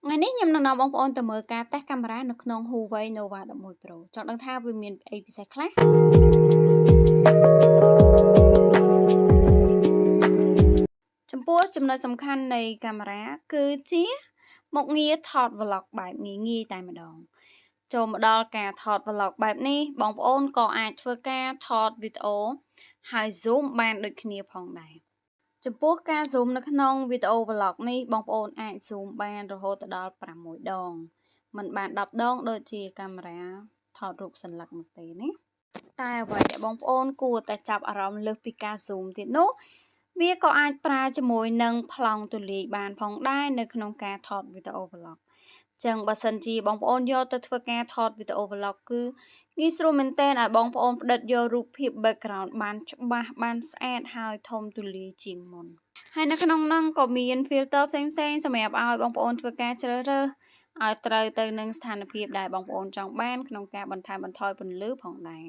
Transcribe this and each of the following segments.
Ngày nay nhằm năng bóng ôn từ mở cá test camera nó không Huawei Nova 11 Pro. Chọn đăng thao với miền APC class. Trong bố chấm nói sầm khăn này camera cứ chí một nghĩa thọt vlog bài nghi tại mà đòn. Cho một đo cả thọt vlog bài ní bóng ôn có ai thưa ca thọt video hay zoom bàn được kia phòng này.ចំពោះការ zoom នៅក្នុងវីដេអូ vlog នេះបងប្អូនអាច zoom បានរហូតដល់6ដងមិនបាន10ដងដូចជាកាមេរ៉ាថតរូបសន្លឹកនោះទេណាតែអ្វីដែលបងប្អូនគួរតែចាប់អារម្មណ៍លើសពីការ zoom ទៀតនោះវាក៏អាចប្រើជាមួយនឹងប្លង់ទូលាយបានផងដែរនៅក្នុងការថតវីដេអូ vlog ចឹងបើសិនជាបងប្អូនយកទៅធ្វើការថតវីដេអូ vlog គឺងាយស្រួលមែនតើឲ្យបងប្អូនផ្ដិតយករូបភាព background បានច្បាស់បានស្អាតហើយធំទូលាយជាងមុនហើយនៅក្នុងនោះក៏មាន filter ផ្សេងៗសម្រាប់ឲ្យបងប្អូនធ្វើការជ្រើសរើសឲ្យត្រូវទៅនឹងស្ថានភាពដែលបងប្អូនចង់បានក្នុងការបន្ថែមបន្ថយពន្លឺផងដែរ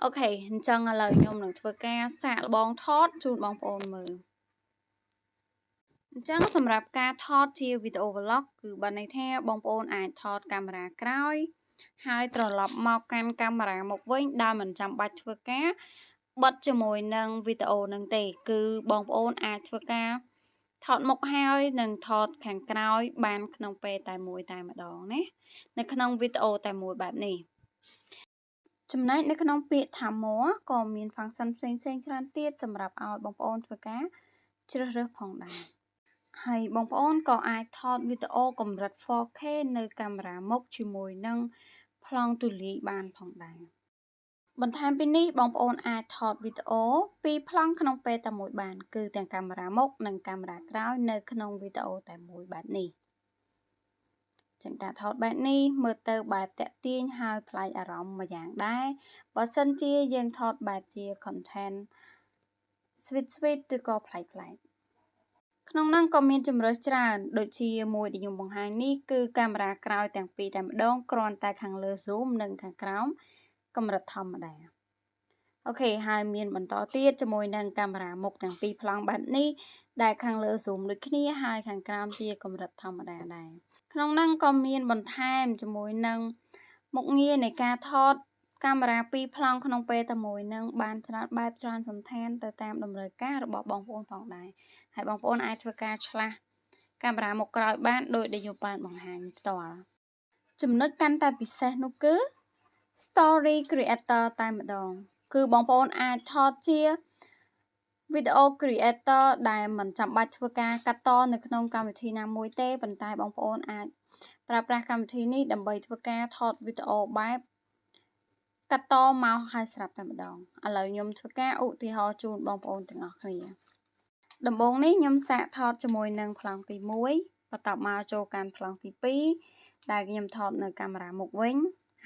អូខេអញ្ចឹងឥឡូវខ្ញុំនឹងធ្វើការសាកល្បងថតជូនបងប្អូនមើលអញ្ចឹងសម្រាប់ការថតជាវីដេអូ vlog គឺបានន័យថាបងប្អូនអាចថតកាមេរ៉ាក្រោយហើយត្រឡប់មកកាន់កាមេរ៉ាមុខវិញដោយមិនចាំបាច់ធ្វើការបិទជាមួយនឹងវីដេអូនឹងទេគឺបងប្អូនអាចធ្វើការថតមុខហើយនិងថតខាងក្រោយបានក្នុងពេលតែមួយតែម្ដងណានៅក្នុងវីដេអូតែមួយបែបនេះចំណែកនៅក្នុងពាក្យថា more ក៏មាន function ផ្សេងៗច្រើនទៀតសម្រាប់ឲ្យបងប្អូនធ្វើការជ្រើសរើសផងដែរហើយបងប្អូនក៏អាចថតវីដេអូកម្រិត 4K នៅកាមេរ៉ាមុខជាមួយនឹងប្លង់ទូលាយបានផងដែរបន្ថែមពីនេះបងប្អូនអាចថតវីដេអូពីរប្លង់ក្នុងពេលតែមួយបានគឺទាំងកាមេរ៉ាមុខនិងកាមេរ៉ាក្រោយនៅក្នុងវីដេអូតែមួយបែបនេះចឹងការថតបែបនេះមើលទៅបែបតាក់ទាញហើយប្លែកអារម្មណ៍មួយយ៉ាងដែរបើសិនជាយើងថតបែបជា content sweet ឬក៏ប្លែកក្នុងនោះក៏មានជម្រើសច្រើនដូចជាមួយដែលខ្ញុំបង្ហាញនេះគឺកាមេរ៉ាក្រោយទាំងពីរតែម្ដងគ្រាន់តែខាងលើ zoom និងខាងក្រោមកម្រិតធម្មតាអូខេហើយមានបន្តទៀតជាមួយនឹងកាមេរ៉ាមុខទាំងពីរប្លង់បែបនេះដែលខាងលើ zoom ដូចគ្នាហើយខាងក្រោមជាកម្រិតធម្មតាដែរក្នុងនោះក៏មានបន្ថែមជាមួយនឹងមុខងារនៃការថតកាមេរ៉ាពីរប្លង់ក្នុងពេលតែមួយនឹងបានច្រើនបែបច្រើនសន្តានទៅតាមតម្រូវការរបស់បងប្អូនផងដែរហើយបងប្អូនអាចធ្វើការឆ្លាស់កាមេរ៉ាមុខក្រោយបានដោយដែលខ្ញុំបានបង្ហាញផ្ទាល់ចំណុចកាន់តែពិសេសនោះគឺ story creator តែម្ដងគឺបងប្អូនអាចថតជាវីដេអូ creator ដែលមិនចាំបាច់ធ្វើការកាត់តនៅក្នុងកម្មវិធីណាមួយទេប៉ុន្តែបងប្អូនអាចប្រើប្រាស់កម្មវិធីនេះដើម្បីធ្វើការថតវីដេអូបែបកាត់តមកឲ្យស្រាប់តែម្ដងឥឡូវខ្ញុំធ្វើការឧទាហរណ៍ជូនបងប្អូនទាំងអស់គ្នាដំបូងនេះខ្ញុំសាកថតជាមួយនឹងប្លង់ទី1បន្ទាប់មកចូលកាន់ប្លង់ទី2ដែលខ្ញុំថតនៅកាមេរ៉ាមុខវិញ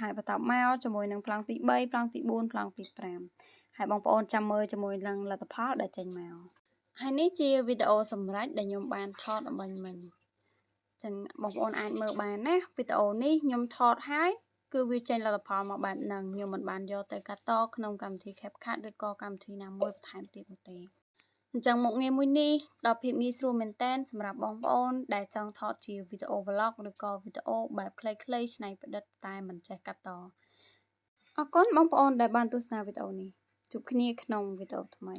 ហើយបន្ទាប់មកជាមួយនឹងប្លង់ទី3ប្លង់ទី4ប្លង់ទី5ហើយបងប្អូនចាំមើលជាមួយនឹងលទ្ធផលដែលចេញមកហើយនេះជាវីដេអូសម្រាប់ដែលខ្ញុំបានថតអំបញ្ញមិញចឹងបងប្អូនអាចមើលបានណាវីដេអូនេះខ្ញុំថតហើយគឺវាចេញលទ្ធផលមកបែបហ្នឹងខ្ញុំមិនបានយកទៅកាត់តក្នុងកម្មវិធី CapCut ឬក៏កម្មវិធីណាមួយបន្ថែមទៀតនោះទេអញ្ចឹងមុខងារមួយនេះដល់ភាពងាយស្រួលមែនតើសម្រាប់បងប្អូនដែលចង់ថតជាវីដេអូ vlog ឬក៏វីដេអូបែបខ្លីៗច្នៃប្រឌិតតែមិនចេះកាត់តអរគុណបងប្អូនដែលបានទស្សនាវីដេអូនេះជួបគ្នាក្នុងវីដេអូថ្មី